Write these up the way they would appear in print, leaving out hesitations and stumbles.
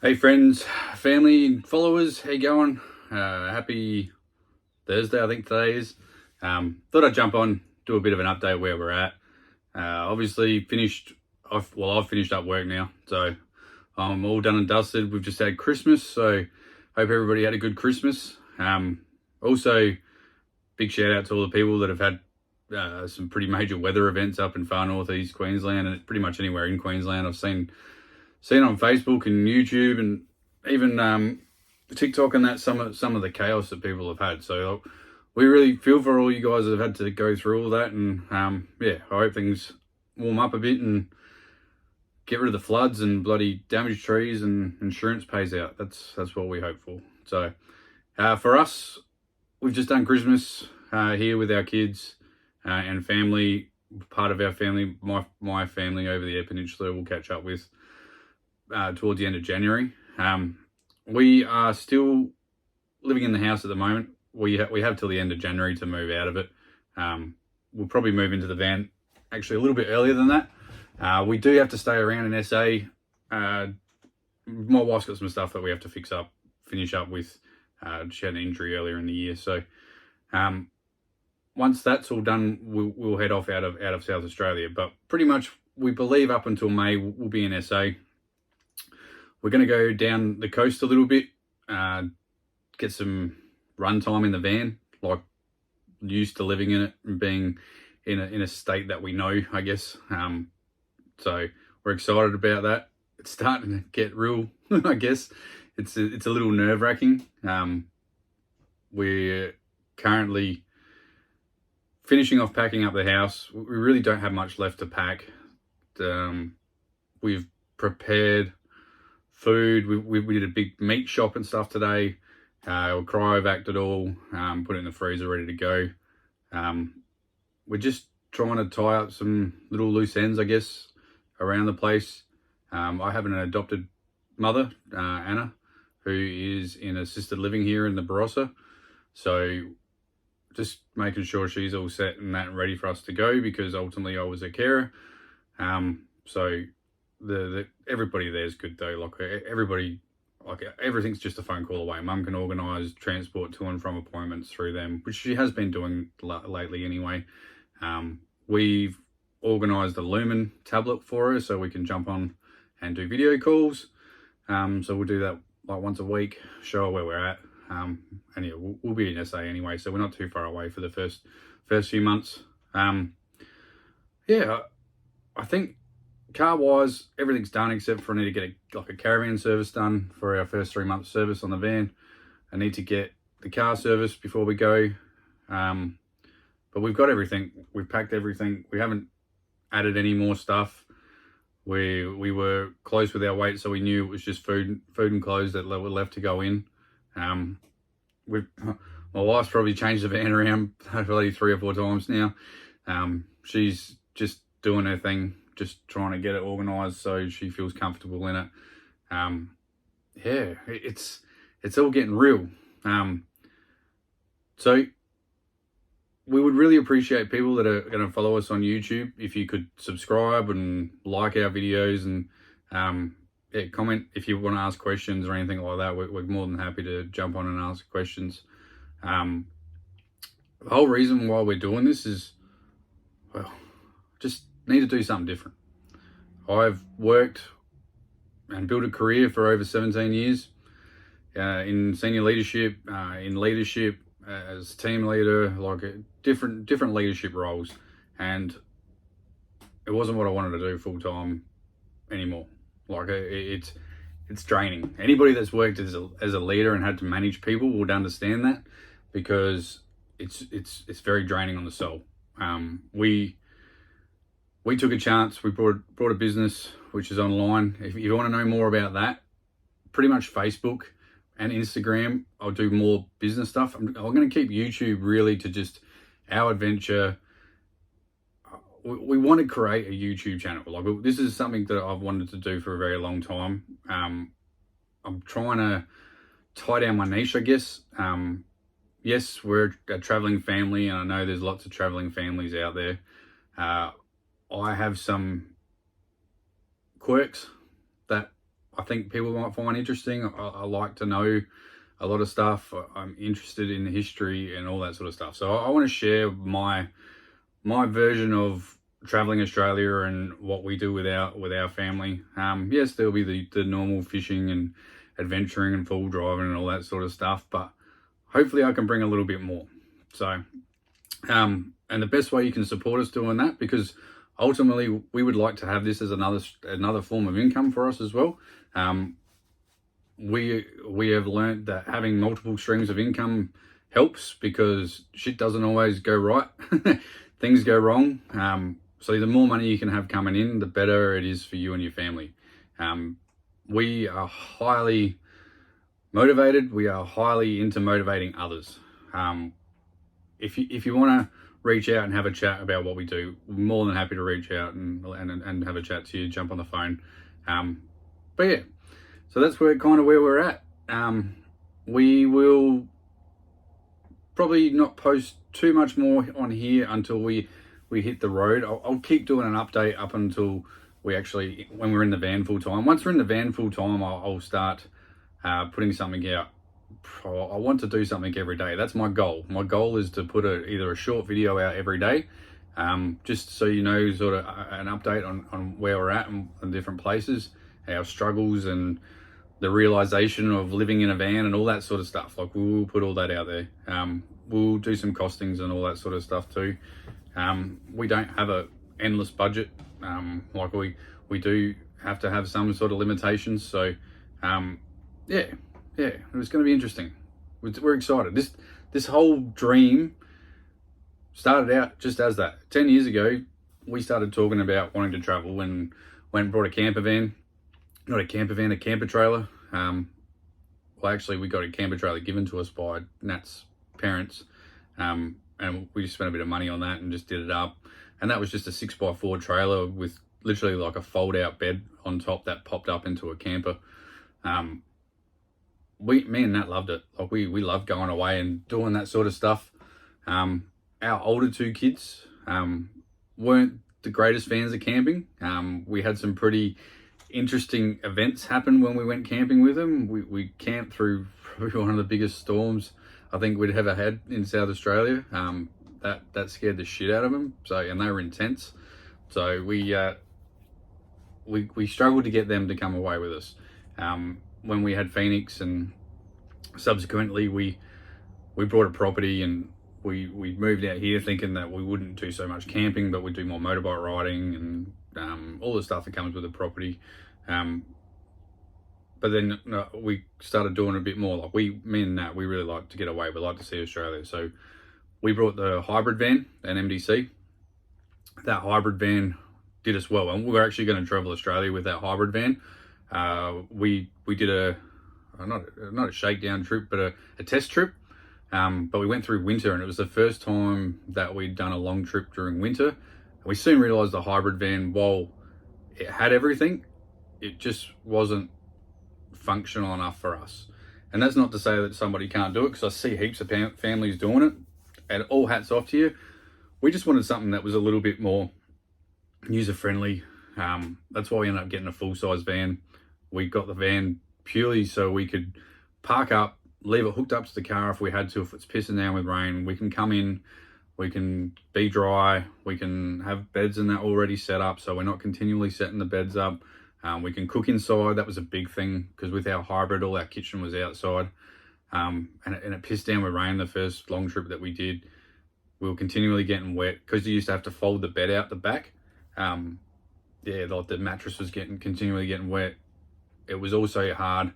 Hey friends, family, followers, how you going? Happy Thursday, I think today is. Thought I'd jump on, do a bit of an update where we're at. Obviously I've finished up work now, so I'm all done and dusted. We've just had Christmas, so hope everybody had a good Christmas. Also, big shout out to all the people that have had some pretty major weather events up in far northeast Queensland and pretty much anywhere in Queensland. I've seen on Facebook and YouTube and even TikTok and that some of the chaos that people have had. So we really feel for all you guys that have had to go through all that, and yeah, I hope things warm up a bit and get rid of the floods and bloody damaged trees and insurance pays out. That's what we hope for. So for us, we've just done Christmas here with our kids and family. Part of our family, my family over the Eyre Peninsula, we'll catch up with towards the end of January. We are still living in the house at the moment. We have till the end of January to move out of it. We'll probably move into the van actually a little bit earlier than that. We do have to stay around in SA. My wife's got some stuff that we have to finish up with. She had an injury earlier in the year, so once that's all done, we'll head off out of South Australia. But pretty much, we believe up until May we'll be in SA. We're going to go down the coast a little bit, get some run time in the van, like used to living in it and being in a state that we know, I guess. So we're excited about that. It's starting to get real, I guess. It's a little nerve-wracking. We're currently finishing off packing up the house. We really don't have much left to pack. We've prepared food. We did a big meat shop and stuff today. We cryovac'd it all, put it in the freezer ready to go. We're just trying to tie up some little loose ends, I guess, around the place. I have an adopted mother, Anna, who is in assisted living here in the Barossa. So just making sure she's all set and that and ready for us to go, because ultimately I was a carer. So everybody there is good though. Everything's just a phone call away. Mum can organise transport to and from appointments through them, which she has been doing lately anyway. We've organised a Lumen tablet for her so we can jump on and do video calls. So we'll do that like once a week, show her where we're at. And yeah, we'll be in SA anyway, so we're not too far away for the first few months. Yeah, I think car-wise, everything's done except for I need to get a caravan service done for our first 3 months service on the van. I need to get the car service before we go. But we've got everything. We've packed everything. We haven't added any more stuff. We were close with our weight, so we knew it was just food and clothes that were left to go in. My wife's probably changed the van around probably 3 or 4 times now. She's just doing her thing, just trying to get it organised so she feels comfortable in it. Yeah, it's all getting real. So we would really appreciate people that are going to follow us on YouTube if you could subscribe and like our videos, and yeah, comment if you want to ask questions or anything like that. We're more than happy to jump on and ask questions. The whole reason why we're doing this is, well, just need to do something different. I've worked and built a career for over 17 years in senior leadership, as team leader, like different leadership roles, and it wasn't what I wanted to do full time anymore. Like it's draining. Anybody that's worked as a leader and had to manage people would understand that, because it's very draining on the soul. We took a chance. We brought a business which is online. If you want to know more about that, pretty much Facebook and Instagram, I'll do more business stuff. I'm going to keep YouTube really to just our adventure. We want to create a YouTube channel. Like, this is something that I've wanted to do for a very long time. I'm trying to tie down my niche, I guess. Yes, we're a traveling family, and I know there's lots of traveling families out there. I have some quirks that I think people might find interesting. I like to know a lot of stuff. I'm interested in history and all that sort of stuff. So I want to share my version of traveling Australia and what we do with our family. Yes, there'll be the normal fishing and adventuring and full driving and all that sort of stuff, but hopefully I can bring a little bit more. So, and the best way you can support us doing that, because ultimately we would like to have this as another form of income for us as well. We have learned that having multiple streams of income helps, because shit doesn't always go right. Things go wrong. So the more money you can have coming in, the better it is for you and your family. We are highly motivated. We are highly into motivating others. If you want to reach out and have a chat about what we do, we're more than happy to reach out and have a chat to you, jump on the phone. But yeah, so that's where we're at. We will probably not post too much more on here until we hit the road. I'll keep doing an update up until when we're in the van full time. Once we're in the van full time, I'll start putting something out. I want to do something every day. That's my goal. My goal is to put either a short video out every day, just so you know, sort of an update on where we're at and different places, our struggles and the realization of living in a van and all that sort of stuff. Like, we'll put all that out there. We'll do some costings and all that sort of stuff too. We don't have a endless budget. Like we do have to have some sort of limitations. So, yeah, it's going to be interesting. We're excited. This whole dream started out just as that. 10 years ago, we started talking about wanting to travel and went and brought a camper van. Not a camper van, a camper trailer. Well, actually, we got a camper trailer given to us by Nat's parents. And we just spent a bit of money on that and just did it up. And that was just a 6x4 trailer with literally like a fold-out bed on top that popped up into a camper. Me and Nat loved it. Like, we loved going away and doing that sort of stuff. Our older two kids weren't the greatest fans of camping. We had some pretty interesting events happen when we went camping with them. We camped through probably one of the biggest storms I think we'd ever had in South Australia. That scared the shit out of them. So, and they were intense. So we struggled to get them to come away with us. When we had Phoenix, and subsequently we bought a property and we moved out here thinking that we wouldn't do so much camping, but we'd do more motorbike riding and all the stuff that comes with the property. But then we started doing a bit more. Like, me and Nat, we really like to get away. We like to see Australia. So we brought the hybrid van, an MDC. That hybrid van did us well, and we were actually going to travel Australia with that hybrid van. We did not a shakedown trip, but a test trip. But we went through winter, and it was the first time that we'd done a long trip during winter. And we soon realized the hybrid van, while it had everything, it just wasn't functional enough for us. And that's not to say that somebody can't do it, because I see heaps of families doing it, and all hats off to you. We just wanted something that was a little bit more user-friendly. That's why we ended up getting a full-size van. We got the van purely so we could park up, leave it hooked up to the car if we had to. If it's pissing down with rain, we can come in, we can be dry, we can have beds and that already set up, so we're not continually setting the beds up. We can cook inside. That was a big thing, because with our hybrid, all our kitchen was outside. And it pissed down with rain the first long trip that we did. We were continually getting wet, because you used to have to fold the bed out the back. Like the mattress was continually getting wet. It was also hard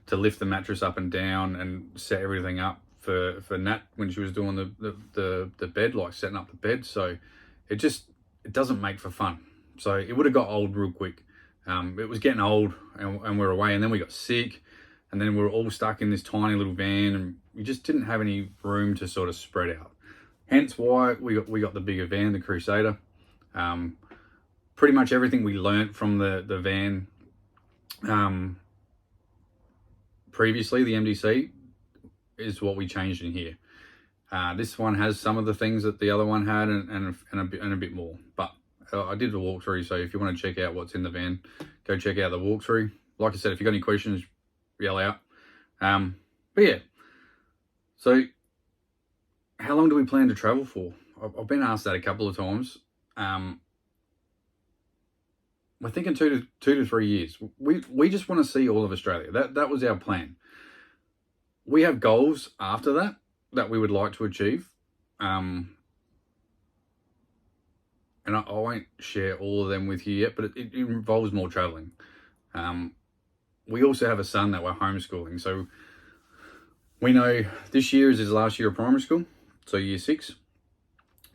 to lift the mattress up and down and set everything up for Nat when she was doing the bed, like setting up the bed. So it doesn't make for fun. So it would have got old real quick. It was getting old, and we were away, and then we got sick, and then we were all stuck in this tiny little van, and we just didn't have any room to sort of spread out. Hence why we got the bigger van, the Crusader. Pretty much everything we learnt from the van previously, the MDC, is what we changed in here. This one has some of the things that the other one had, and a bit more. But I did the walkthrough, so if you want to check out what's in the van, go check out the walkthrough. like I said, if you've got any questions, yell out. But yeah, so how long do we plan to travel for? I've been asked that a couple of times. We're thinking 2 to 3 years. We just want to see all of Australia. That was our plan. We have goals after that we would like to achieve. And I won't share all of them with you yet, but it involves more traveling. We also have a son that we're homeschooling. So we know this year is his last year of primary school, so year 6.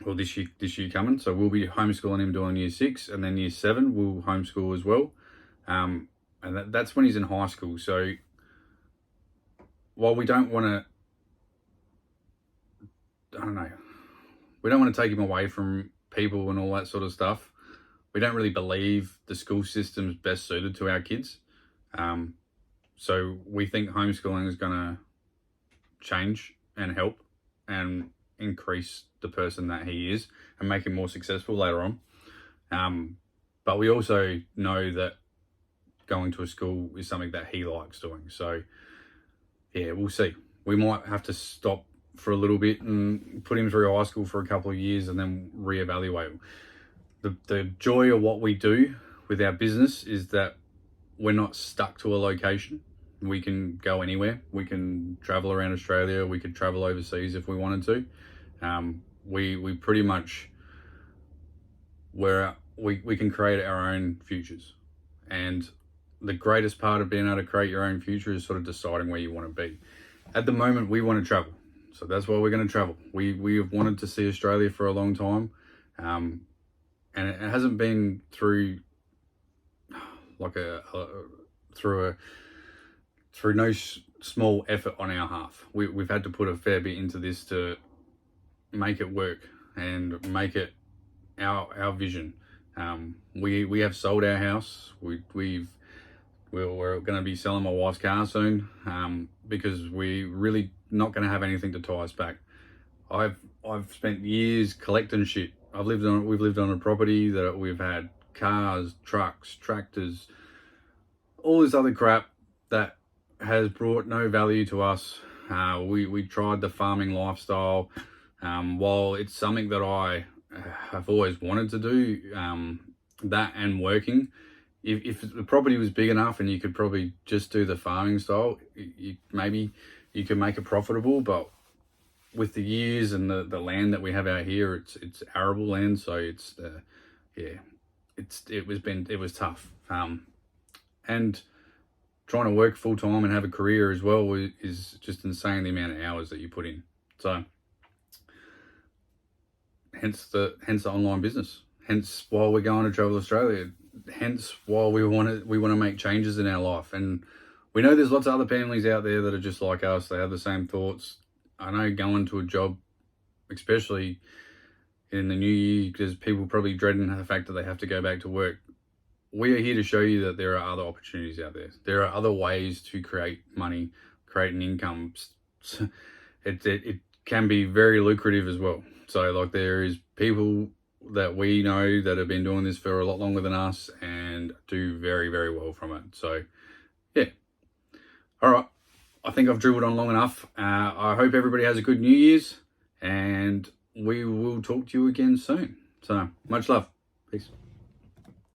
Well, this year coming. So we'll be homeschooling him doing year 6, and then year 7 we'll homeschool as well. And that's when he's in high school. So while we don't want to, we don't want to take him away from people and all that sort of stuff. We don't really believe the school system's best suited to our kids. So we think homeschooling is going to change and help and increase the person that he is and make him more successful later on. But we also know that going to a school is something that he likes doing. So yeah, we'll see. We might have to stop for a little bit and put him through high school for a couple of years and then reevaluate. The joy of what we do with our business is that we're not stuck to a location. We can go anywhere. We can travel around Australia. We could travel overseas if we wanted to. We pretty much, we can create our own futures. And the greatest part of being able to create your own future is sort of deciding where you want to be. At the moment, we want to travel. So that's why we're going to travel. We have wanted to see Australia for a long time. And it hasn't been through through no small effort on our half. We've had to put a fair bit into this to make it work and make it our vision. We have sold our house. We're going to be selling my wife's car soon, because we really not going to have anything to tie us back. I've spent years collecting shit. We've lived on a property that we've had cars, trucks, tractors, all this other crap that has brought no value to us. We tried the farming lifestyle. While it's something that I have always wanted to do, that and working, if the property was big enough and you could probably just do the farming style, maybe you could make it profitable. But with the years and the land that we have out here, it's arable land, so it was tough. And trying to work full time and have a career as well is just insane, the amount of hours that you put in. So hence the online business. Hence why we're going to Travel Australia. Hence why we want to make changes in our life. And we know there's lots of other families out there that are just like us. They have the same thoughts. I know going to a job, especially in the new year, because people probably dreading the fact that they have to go back to work. We are here to show you that there are other opportunities out there. There are other ways to create money, create an income. It can be very lucrative as well. So like there is people that we know that have been doing this for a lot longer than us and do very, very well from it. So yeah. All right. I think I've dribbled on long enough. I hope everybody has a good New Year's, and we will talk to you again soon. So much love. Peace.